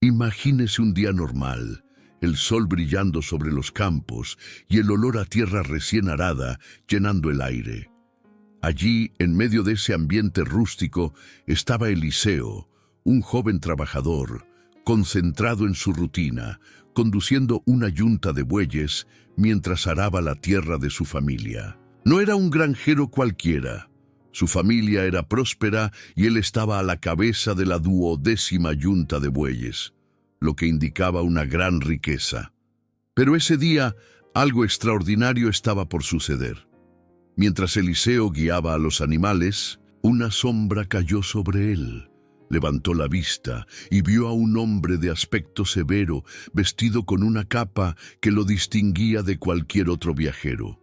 Imagínese un día normal, el sol brillando sobre los campos y el olor a tierra recién arada llenando el aire. Allí, en medio de ese ambiente rústico, estaba Eliseo, un joven trabajador, concentrado en su rutina, conduciendo una yunta de bueyes mientras araba la tierra de su familia. No era un granjero cualquiera. Su familia era próspera y él estaba a la cabeza de la 12ª yunta de bueyes, lo que indicaba una gran riqueza. Pero ese día, algo extraordinario estaba por suceder. Mientras Eliseo guiaba a los animales, una sombra cayó sobre él. Levantó la vista y vio a un hombre de aspecto severo, vestido con una capa que lo distinguía de cualquier otro viajero.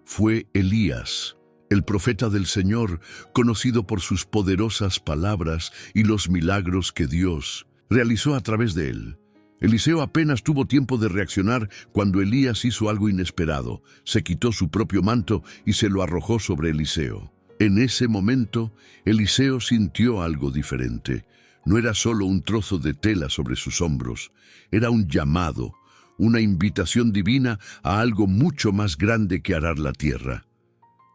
Fue Elías, el profeta del Señor, conocido por sus poderosas palabras y los milagros que Dios realizó a través de él. Eliseo apenas tuvo tiempo de reaccionar cuando Elías hizo algo inesperado. Se quitó su propio manto y se lo arrojó sobre Eliseo. En ese momento, Eliseo sintió algo diferente. No era solo un trozo de tela sobre sus hombros, era un llamado, una invitación divina a algo mucho más grande que arar la tierra.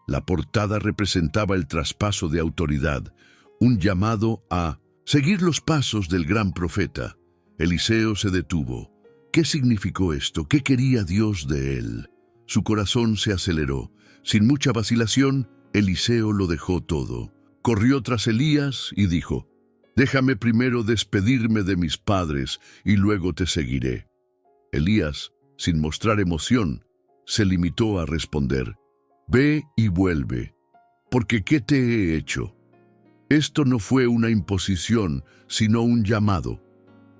La portada representaba el traspaso de autoridad, un llamado a seguir los pasos del gran profeta. Eliseo se detuvo. ¿Qué significó esto? ¿Qué quería Dios de él? Su corazón se aceleró. Sin mucha vacilación, Eliseo lo dejó todo. Corrió tras Elías y dijo: «Déjame primero despedirme de mis padres y luego te seguiré». Elías, sin mostrar emoción, se limitó a responder: «Ve y vuelve, porque ¿qué te he hecho?». Esto no fue una imposición, sino un llamado.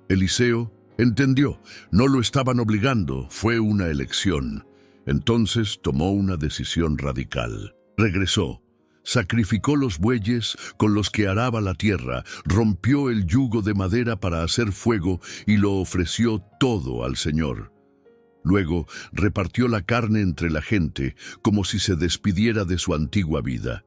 Eliseo entendió, no lo estaban obligando, fue una elección. Entonces tomó una decisión radical. Regresó, sacrificó los bueyes con los que araba la tierra, rompió el yugo de madera para hacer fuego y lo ofreció todo al Señor. Luego repartió la carne entre la gente como si se despidiera de su antigua vida.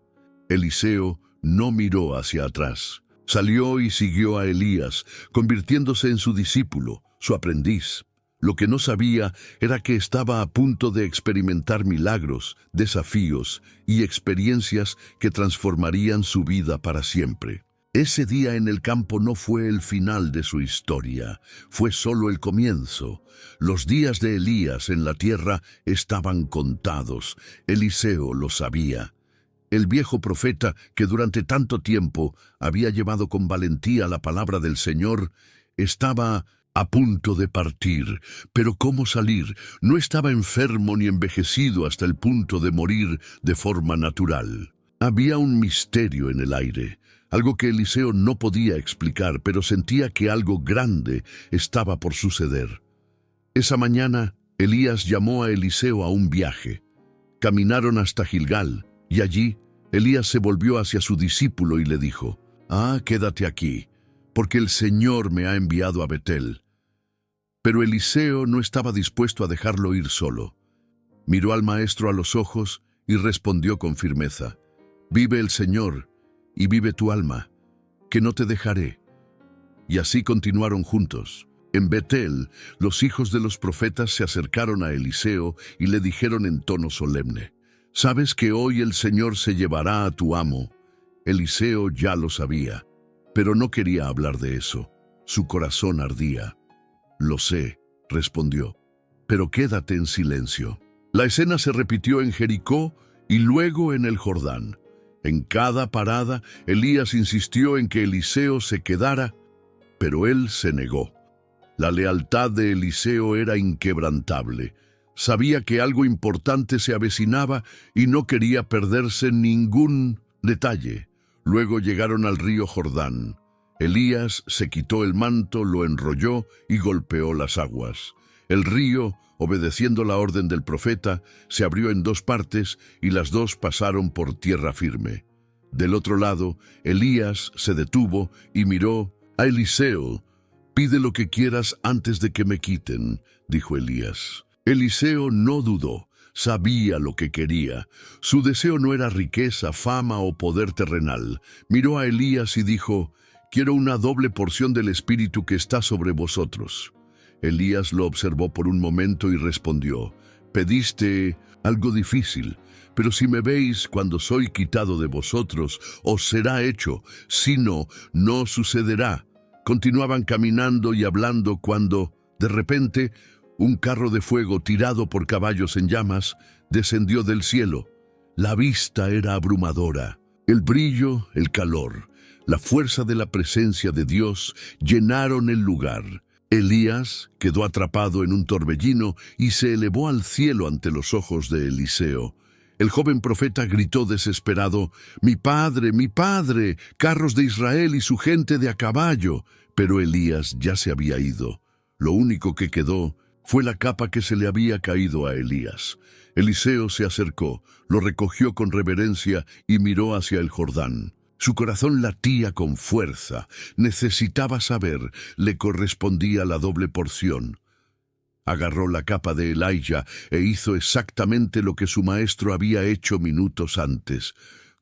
Eliseo no miró hacia atrás. Salió y siguió a Elías, convirtiéndose en su discípulo, su aprendiz. Lo que no sabía era que estaba a punto de experimentar milagros, desafíos y experiencias que transformarían su vida para siempre. Ese día en el campo no fue el final de su historia, fue solo el comienzo. Los días de Elías en la tierra estaban contados. Eliseo lo sabía. El viejo profeta, que durante tanto tiempo había llevado con valentía la palabra del Señor, estaba a punto de partir. Pero ¿cómo salir? No estaba enfermo ni envejecido hasta el punto de morir de forma natural. Había un misterio en el aire, algo que Eliseo no podía explicar, pero sentía que algo grande estaba por suceder. Esa mañana, Elías llamó a Eliseo a un viaje. Caminaron hasta Gilgal, y allí, Elías se volvió hacia su discípulo y le dijo: «Quédate aquí, porque el Señor me ha enviado a Betel». Pero Eliseo no estaba dispuesto a dejarlo ir solo. Miró al maestro a los ojos y respondió con firmeza: «Vive el Señor, y vive tu alma, que no te dejaré». Y así continuaron juntos. En Betel, los hijos de los profetas se acercaron a Eliseo y le dijeron en tono solemne: «¿Sabes que hoy el Señor se llevará a tu amo?». Eliseo ya lo sabía, pero no quería hablar de eso. Su corazón ardía. «Lo sé», respondió, «pero quédate en silencio». La escena se repitió en Jericó y luego en el Jordán. En cada parada, Elías insistió en que Eliseo se quedara, pero él se negó. La lealtad de Eliseo era inquebrantable. Sabía que algo importante se avecinaba y no quería perderse ningún detalle. Luego llegaron al río Jordán. Elías se quitó el manto, lo enrolló y golpeó las aguas. El río, obedeciendo la orden del profeta, se abrió en dos partes y las dos pasaron por tierra firme. Del otro lado, Elías se detuvo y miró a Eliseo. «Pide lo que quieras antes de que me quiten», dijo Elías. Eliseo no dudó, sabía lo que quería. Su deseo no era riqueza, fama o poder terrenal. Miró a Elías y dijo: quiero una doble porción del Espíritu que está sobre vosotros. Elías lo observó por un momento y respondió, pediste algo difícil, pero si me veis cuando soy quitado de vosotros, os será hecho, si no, no sucederá. Continuaban caminando y hablando cuando, de repente, un carro de fuego tirado por caballos en llamas descendió del cielo. La vista era abrumadora. El brillo, el calor, la fuerza de la presencia de Dios llenaron el lugar. Elías quedó atrapado en un torbellino y se elevó al cielo ante los ojos de Eliseo. El joven profeta gritó desesperado, mi padre, carros de Israel y su gente de a caballo! Pero Elías ya se había ido. Lo único que quedó fue la capa que se le había caído a Elías. Eliseo se acercó, lo recogió con reverencia y miró hacia el Jordán. Su corazón latía con fuerza. Necesitaba saber, le correspondía la doble porción. Agarró la capa de Elijah e hizo exactamente lo que su maestro había hecho minutos antes.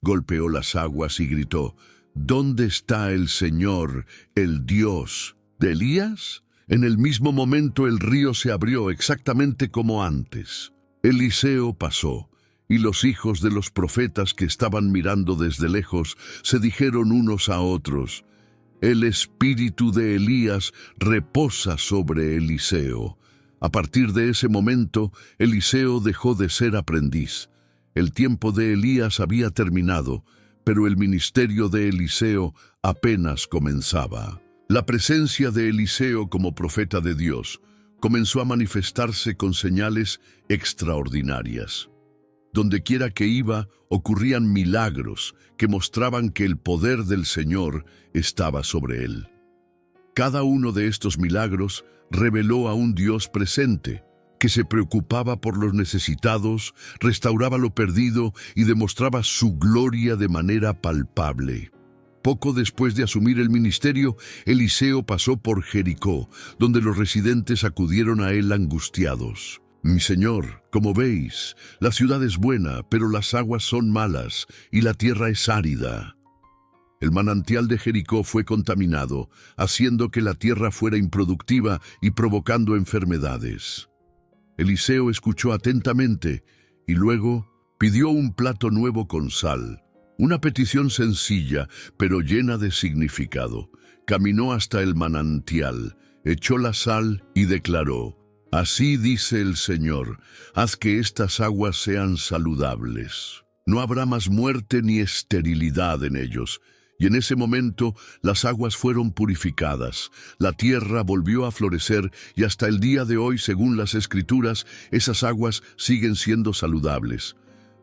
Golpeó las aguas y gritó, ¿dónde está el Señor, el Dios de Elías? En el mismo momento el río se abrió exactamente como antes. Eliseo pasó, y los hijos de los profetas que estaban mirando desde lejos se dijeron unos a otros, el espíritu de Elías reposa sobre Eliseo. A partir de ese momento, Eliseo dejó de ser aprendiz. El tiempo de Elías había terminado, pero el ministerio de Eliseo apenas comenzaba. La presencia de Eliseo como profeta de Dios comenzó a manifestarse con señales extraordinarias. Dondequiera que iba, ocurrían milagros que mostraban que el poder del Señor estaba sobre él. Cada uno de estos milagros reveló a un Dios presente, que se preocupaba por los necesitados, restauraba lo perdido y demostraba su gloria de manera palpable. Poco después de asumir el ministerio, Eliseo pasó por Jericó, donde los residentes acudieron a él angustiados. Mi señor, como veis, la ciudad es buena, pero las aguas son malas y la tierra es árida. El manantial de Jericó fue contaminado, haciendo que la tierra fuera improductiva y provocando enfermedades. Eliseo escuchó atentamente y luego pidió un plato nuevo con sal. Una petición sencilla, pero llena de significado. Caminó hasta el manantial, echó la sal y declaró, así dice el Señor, haz que estas aguas sean saludables. No habrá más muerte ni esterilidad en ellos. Y en ese momento las aguas fueron purificadas, la tierra volvió a florecer y hasta el día de hoy, según las Escrituras, esas aguas siguen siendo saludables.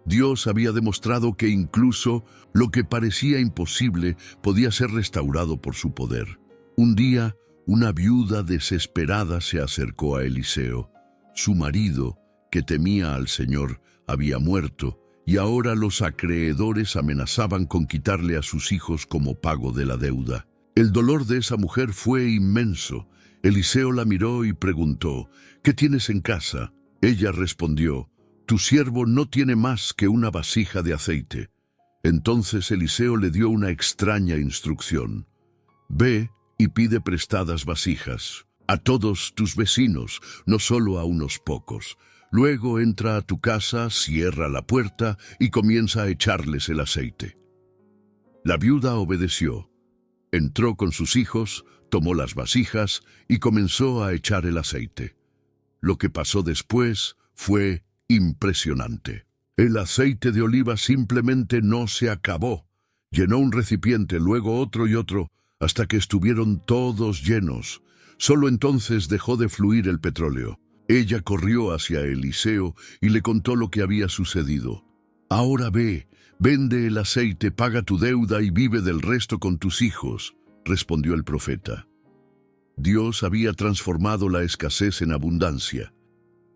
Dios había demostrado que incluso lo que parecía imposible podía ser restaurado por su poder. Un día, una viuda desesperada se acercó a Eliseo. Su marido, que temía al Señor, había muerto, y ahora los acreedores amenazaban con quitarle a sus hijos como pago de la deuda. El dolor de esa mujer fue inmenso. Eliseo la miró y preguntó, ¿qué tienes en casa? Ella respondió, tu siervo no tiene más que una vasija de aceite. Entonces Eliseo le dio una extraña instrucción. Ve y pide prestadas vasijas a todos tus vecinos, no solo a unos pocos. Luego entra a tu casa, cierra la puerta y comienza a echarles el aceite. La viuda obedeció. Entró con sus hijos, tomó las vasijas y comenzó a echar el aceite. Lo que pasó después fue impresionante. El aceite de oliva simplemente no se acabó. Llenó un recipiente, luego otro y otro, hasta que estuvieron todos llenos. Solo entonces dejó de fluir el petróleo. Ella corrió hacia Eliseo y le contó lo que había sucedido. Ahora ve, vende el aceite, paga tu deuda y vive del resto con tus hijos, respondió el profeta. Dios había transformado la escasez en abundancia.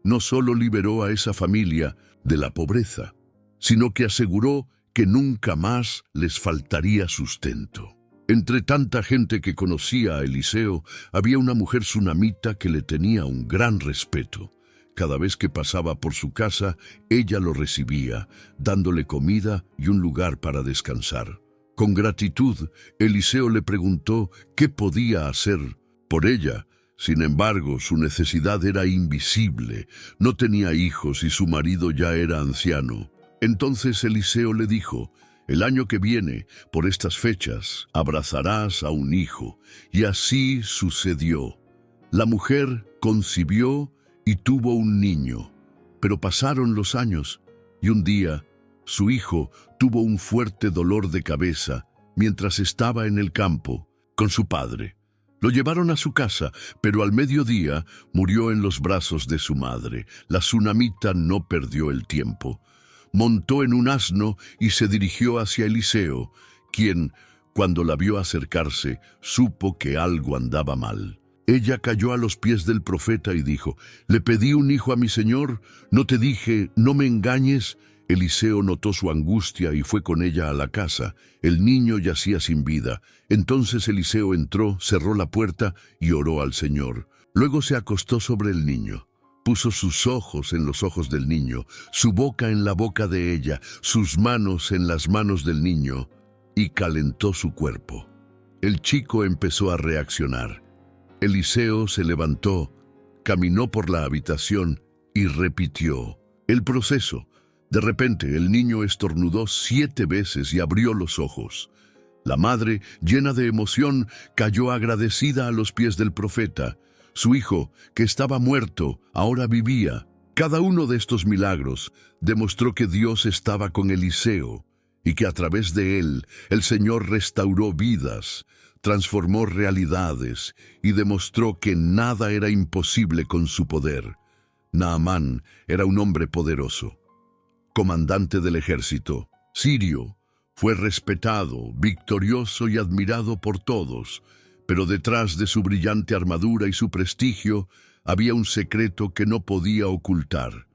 No solo liberó a esa familia de la pobreza, sino que aseguró que nunca más les faltaría sustento. Entre tanta gente que conocía a Eliseo, había una mujer sunamita que le tenía un gran respeto. Cada vez que pasaba por su casa, ella lo recibía, dándole comida y un lugar para descansar. Con gratitud, Eliseo le preguntó qué podía hacer por ella. Sin embargo, su necesidad era invisible. No tenía hijos y su marido ya era anciano. Entonces Eliseo le dijo: el año que viene, por estas fechas, abrazarás a un hijo. Y así sucedió. La mujer concibió y tuvo un niño. Pero pasaron los años, y un día, su hijo tuvo un fuerte dolor de cabeza mientras estaba en el campo con su padre. Lo llevaron a su casa, pero al mediodía murió en los brazos de su madre. La tsunamita no perdió el tiempo. Montó en un asno y se dirigió hacia Eliseo, quien, cuando la vio acercarse, supo que algo andaba mal. Ella cayó a los pies del profeta y dijo: «Le pedí un hijo a mi señor, ¿no te dije, no me engañes?» Eliseo notó su angustia y fue con ella a la casa. El niño yacía sin vida. Entonces Eliseo entró, cerró la puerta y oró al Señor. Luego se acostó sobre el niño. Puso sus ojos en los ojos del niño, su boca en la boca de ella, sus manos en las manos del niño, y calentó su cuerpo. El chico empezó a reaccionar. Eliseo se levantó, caminó por la habitación y repitió el proceso. De repente, el niño estornudó 7 veces y abrió los ojos. La madre, llena de emoción, cayó agradecida a los pies del profeta. Su hijo, que estaba muerto, ahora vivía. Cada uno de estos milagros demostró que Dios estaba con Eliseo y que a través de él el Señor restauró vidas, transformó realidades y demostró que nada era imposible con su poder. Naamán era un hombre poderoso, comandante del ejército sirio. Fue respetado, victorioso y admirado por todos, pero detrás de su brillante armadura y su prestigio había un secreto que no podía ocultar: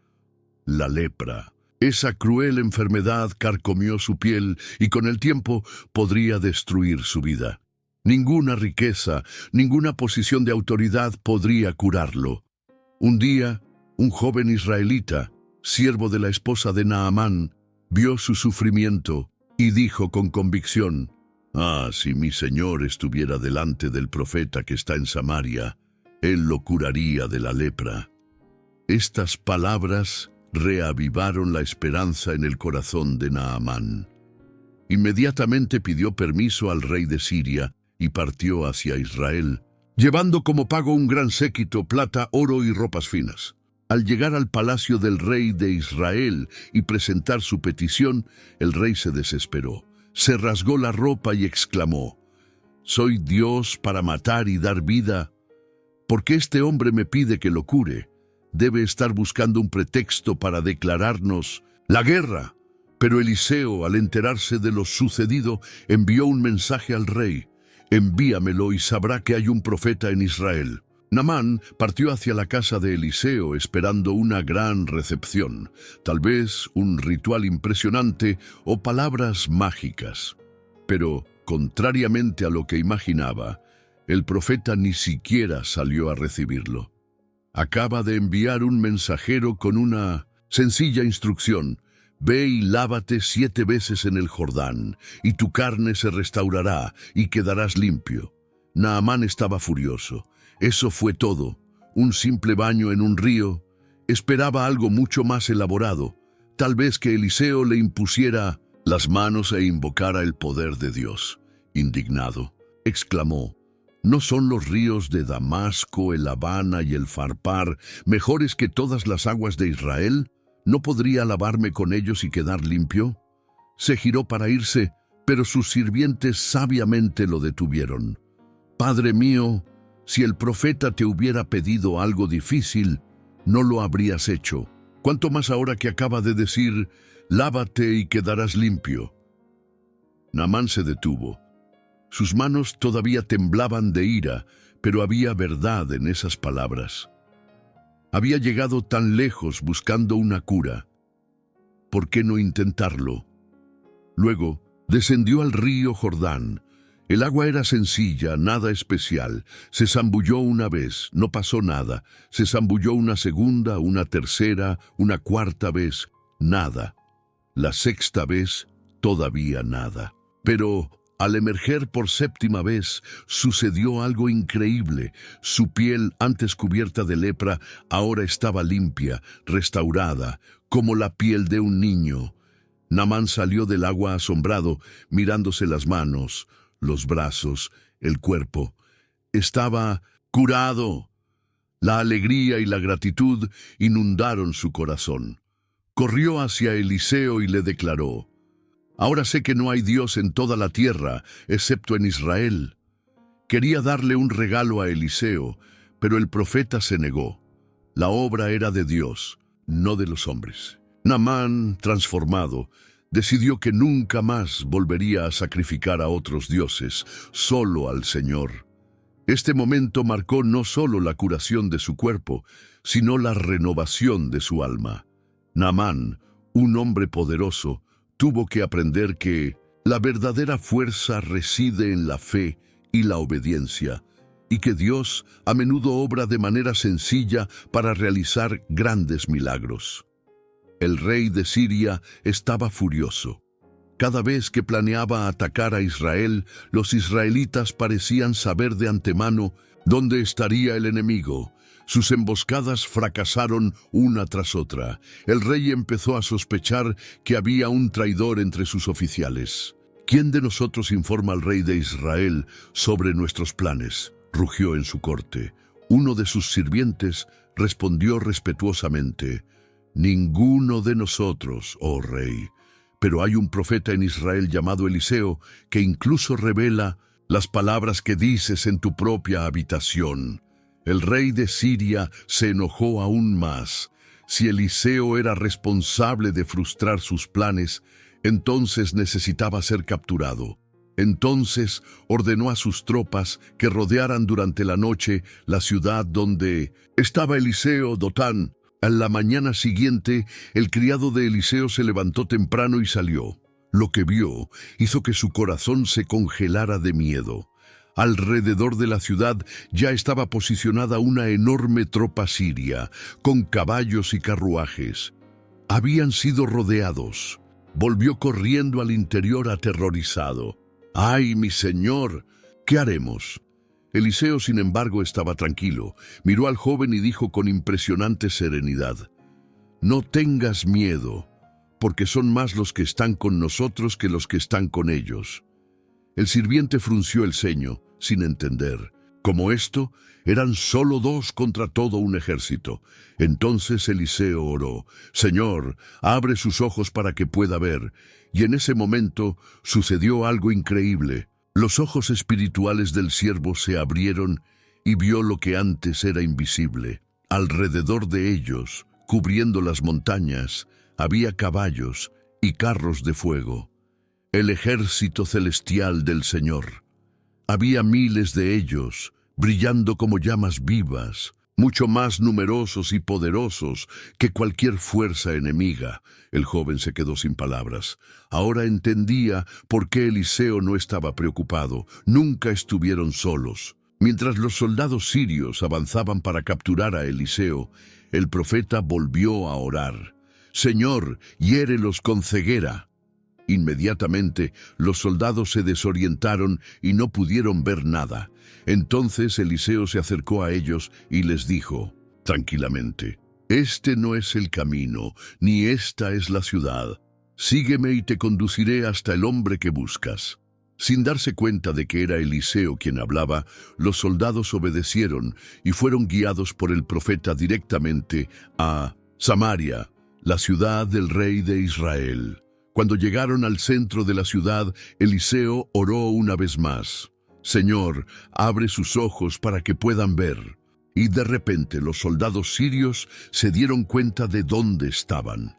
la lepra. Esa cruel enfermedad carcomió su piel y con el tiempo podría destruir su vida. Ninguna riqueza, ninguna posición de autoridad podría curarlo. Un día, un joven israelita, siervo de la esposa de Naamán, vio su sufrimiento y dijo con convicción: «Ah, si mi señor estuviera delante del profeta que está en Samaria, él lo curaría de la lepra». Estas palabras reavivaron la esperanza en el corazón de Naamán. Inmediatamente pidió permiso al rey de Siria y partió hacia Israel, llevando como pago un gran séquito, plata, oro y ropas finas. Al llegar al palacio del rey de Israel y presentar su petición, el rey se desesperó. Se rasgó la ropa y exclamó: «¿Soy Dios para matar y dar vida? ¿Por qué este hombre me pide que lo cure? Debe estar buscando un pretexto para declararnos la guerra». Pero Eliseo, al enterarse de lo sucedido, envió un mensaje al rey: «Envíamelo y sabrá que hay un profeta en Israel». Naamán partió hacia la casa de Eliseo esperando una gran recepción, tal vez un ritual impresionante o palabras mágicas. Pero, contrariamente a lo que imaginaba, el profeta ni siquiera salió a recibirlo. Acaba de enviar un mensajero con una sencilla instrucción: «Ve y lávate 7 veces en el Jordán, y tu carne se restaurará y quedarás limpio». Naamán estaba furioso. Eso fue todo, un simple baño en un río. Esperaba algo mucho más elaborado, tal vez que Eliseo le impusiera las manos e invocara el poder de Dios. Indignado, exclamó: «¿No son los ríos de Damasco, el Habana y el Farpar mejores que todas las aguas de Israel? ¿No podría lavarme con ellos y quedar limpio?». Se giró para irse, pero sus sirvientes sabiamente lo detuvieron. «Padre mío, si el profeta te hubiera pedido algo difícil, no lo habrías hecho. ¿Cuánto más ahora que acaba de decir: lávate y quedarás limpio?». Naamán se detuvo. Sus manos todavía temblaban de ira, pero había verdad en esas palabras. Había llegado tan lejos buscando una cura. ¿Por qué no intentarlo? Luego descendió al río Jordán. El agua era sencilla, nada especial. Se zambulló una vez, no pasó nada. Se zambulló una segunda, una tercera, una cuarta vez, nada. La sexta vez, todavía nada. Pero al emerger por séptima vez, sucedió algo increíble. Su piel, antes cubierta de lepra, ahora estaba limpia, restaurada, como la piel de un niño. Naamán salió del agua asombrado, mirándose las manos, los brazos, el cuerpo. Estaba curado. La alegría y la gratitud inundaron su corazón. Corrió hacia Eliseo y le declaró: «Ahora sé que no hay Dios en toda la tierra, excepto en Israel». Quería darle un regalo a Eliseo, pero el profeta se negó. La obra era de Dios, no de los hombres. Naamán, transformado, decidió que nunca más volvería a sacrificar a otros dioses, solo al Señor. Este momento marcó no solo la curación de su cuerpo, sino la renovación de su alma. Naamán, un hombre poderoso, tuvo que aprender que la verdadera fuerza reside en la fe y la obediencia, y que Dios a menudo obra de manera sencilla para realizar grandes milagros. El rey de Siria estaba furioso. Cada vez que planeaba atacar a Israel, los israelitas parecían saber de antemano dónde estaría el enemigo. Sus emboscadas fracasaron una tras otra. El rey empezó a sospechar que había un traidor entre sus oficiales. «¿Quién de nosotros informa al rey de Israel sobre nuestros planes?», rugió en su corte. Uno de sus sirvientes respondió respetuosamente: «Ninguno de nosotros, oh rey. Pero hay un profeta en Israel llamado Eliseo que incluso revela las palabras que dices en tu propia habitación». El rey de Siria se enojó aún más. Si Eliseo era responsable de frustrar sus planes, entonces necesitaba ser capturado. Entonces ordenó a sus tropas que rodearan durante la noche la ciudad donde estaba Eliseo, Dotán. A la mañana siguiente, el criado de Eliseo se levantó temprano y salió. Lo que vio hizo que su corazón se congelara de miedo. Alrededor de la ciudad ya estaba posicionada una enorme tropa siria, con caballos y carruajes. Habían sido rodeados. Volvió corriendo al interior aterrorizado. «¡Ay, mi señor! ¿Qué haremos?». Eliseo, sin embargo, estaba tranquilo. Miró al joven y dijo con impresionante serenidad: «No tengas miedo, porque son más los que están con nosotros que los que están con ellos». El sirviente frunció el ceño, sin entender. Como esto, eran solo 2 contra todo un ejército. Entonces Eliseo oró: «Señor, abre sus ojos para que pueda ver». Y en ese momento sucedió algo increíble. Los ojos espirituales del siervo se abrieron y vio lo que antes era invisible. Alrededor de ellos, cubriendo las montañas, había caballos y carros de fuego. El ejército celestial del Señor. Había miles de ellos, brillando como llamas vivas, mucho más numerosos y poderosos que cualquier fuerza enemiga. El joven se quedó sin palabras. Ahora entendía por qué Eliseo no estaba preocupado. Nunca estuvieron solos. Mientras los soldados sirios avanzaban para capturar a Eliseo, el profeta volvió a orar: «Señor, hiérelos con ceguera». Inmediatamente los soldados se desorientaron y no pudieron ver nada. Entonces Eliseo se acercó a ellos y les dijo tranquilamente: «Este no es el camino, ni esta es la ciudad. Sígueme y te conduciré hasta el hombre que buscas». Sin darse cuenta de que era Eliseo quien hablaba, los soldados obedecieron y fueron guiados por el profeta directamente a Samaria, la ciudad del rey de Israel. Cuando llegaron al centro de la ciudad, Eliseo oró una vez más: «Señor, abre sus ojos para que puedan ver». Y de repente los soldados sirios se dieron cuenta de dónde estaban.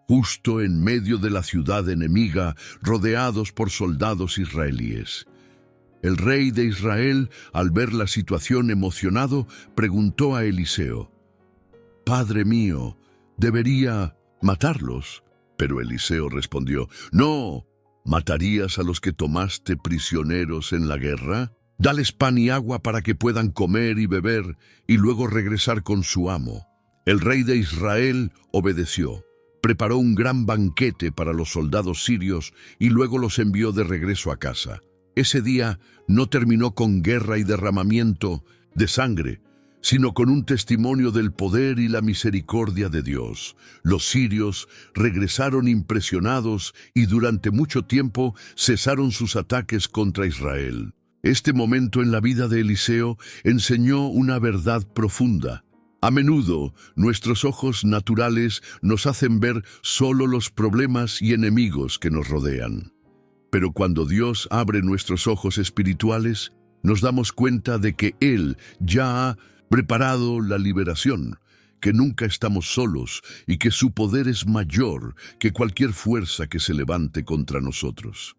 Justo en medio de la ciudad enemiga, rodeados por soldados israelíes. El rey de Israel, al ver la situación emocionado, preguntó a Eliseo: «Padre mío, ¿debería matarlos?». Pero Eliseo respondió: «No, ¿matarías a los que tomaste prisioneros en la guerra? Dales pan y agua para que puedan comer y beber y luego regresar con su amo». El rey de Israel obedeció, preparó un gran banquete para los soldados sirios y luego los envió de regreso a casa. Ese día no terminó con guerra y derramamiento de sangre, sino con un testimonio del poder y la misericordia de Dios. Los sirios regresaron impresionados y durante mucho tiempo cesaron sus ataques contra Israel. Este momento en la vida de Eliseo enseñó una verdad profunda. A menudo, nuestros ojos naturales nos hacen ver solo los problemas y enemigos que nos rodean. Pero cuando Dios abre nuestros ojos espirituales, nos damos cuenta de que Él ya ha preparado la liberación, que nunca estamos solos y que su poder es mayor que cualquier fuerza que se levante contra nosotros.